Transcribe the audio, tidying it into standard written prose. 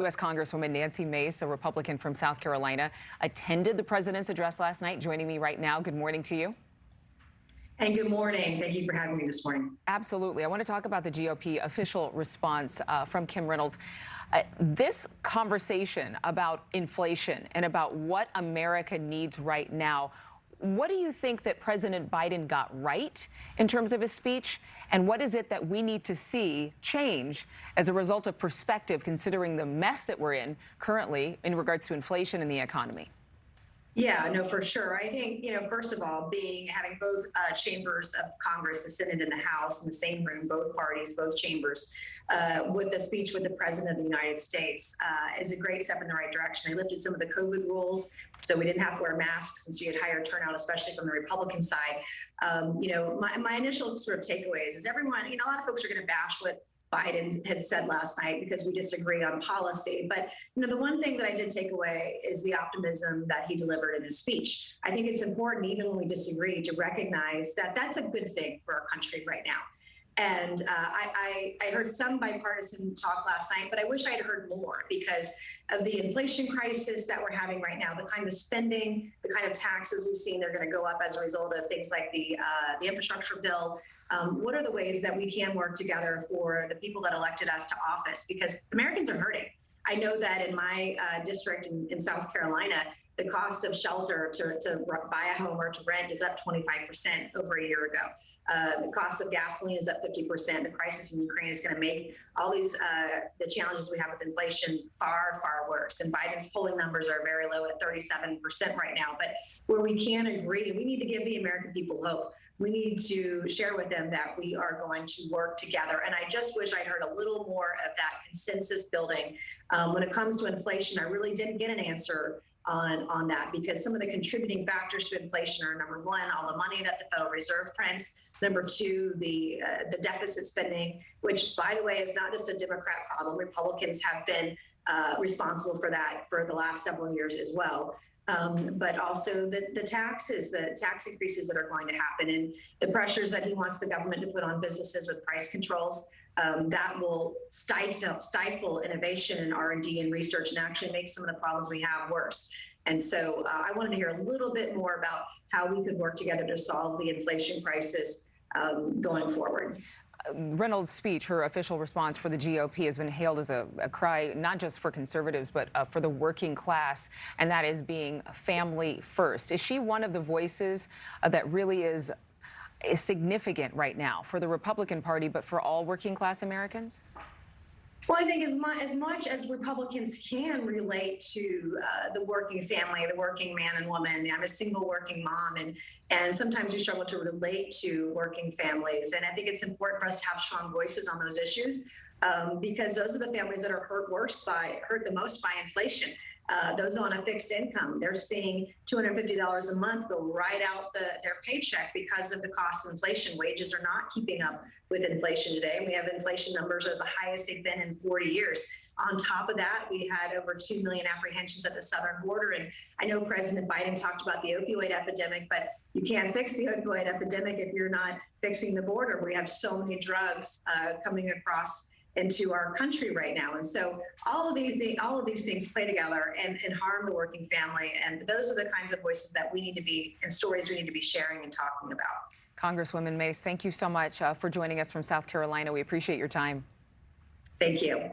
U.S. Congresswoman Nancy Mace, a Republican from South Carolina, attended the president's address last night. Joining me right now. Good morning to you. And good morning. Thank you for having me this morning. Absolutely. I want to talk about the GOP official response from Kim Reynolds. This conversation about inflation and about what America needs right now, what do you think that President Biden got right in terms of his speech? And what is it that we need to see change as a result of perspective, considering the mess that we're in currently in regards to inflation and the economy? Yeah, no, for sure. I think, first of all, having both chambers of Congress, the Senate and the House in the same room, both parties, both chambers, with the speech with the President of the United States is a great step in the right direction. They lifted some of the COVID rules, so we didn't have to wear masks since you had higher turnout, especially from the Republican side. My initial sort of takeaways is everyone, a lot of folks are going to bash what Biden had said last night because we disagree on policy. But, the one thing that I did take away is the optimism that he delivered in his speech. I think it's important, even when we disagree, to recognize that that's a good thing for our country right now. And I heard some bipartisan talk last night, but I wish I had heard more because of the inflation crisis that we're having right now, the kind of spending, the kind of taxes we've seen, they're going to go up as a result of things like the infrastructure bill. What are the ways that we can work together for the people that elected us to office? Because Americans are hurting. I know that in my district in South Carolina, the cost of shelter to buy a home or to rent is up 25% over a year ago. The cost of gasoline is up 50%. The crisis in Ukraine is going to make all these the challenges we have with inflation far, far worse. And Biden's polling numbers are very low at 37% right now. But where we can agree, we need to give the American people hope. We need to share with them that we are going to work together. And I just wish I'd heard a little more of that consensus building. When it comes to inflation, I really didn't get an answer on that because some of the contributing factors to inflation are, number one, all the money that the Federal Reserve prints. Number two, the deficit spending, which, by the way, is not just a Democrat problem. Republicans have been responsible for that for the last several years as well. But also the tax increases that are going to happen and the pressures that he wants the government to put on businesses with price controls. That will stifle innovation and R&D and research and actually make some of the problems we have worse. And so I wanted to hear a little bit more about how we could work together to solve the inflation crisis going forward. Reynolds' speech, her official response for the GOP, has been hailed as a cry not just for conservatives, but for the working class, and that is being family first. Is she one of the voices that really is significant right now for the Republican Party, but for all working class Americans? Well, I think as much as Republicans can relate to the working family, the working man and woman. I'm a single working mom, and sometimes we struggle to relate to working families. And I think it's important for us to have strong voices on those issues because those are the families that are hurt the most by inflation. Those on a fixed income, they're seeing $250 a month go right out their paycheck because of the cost of inflation. Wages are not keeping up with inflation today. We have inflation numbers are the highest they've been in 40 years. On top of that, we had over 2 million apprehensions at the southern border. And I know President Biden talked about the opioid epidemic, but you can't fix the opioid epidemic if you're not fixing the border. We have so many drugs coming across into our country right now. And so all of these things play together and harm the working family. And those are the kinds of voices that we need to be, and stories we need to be sharing and talking about. Congresswoman Mace, thank you so much for joining us from South Carolina. We appreciate your time. Thank you.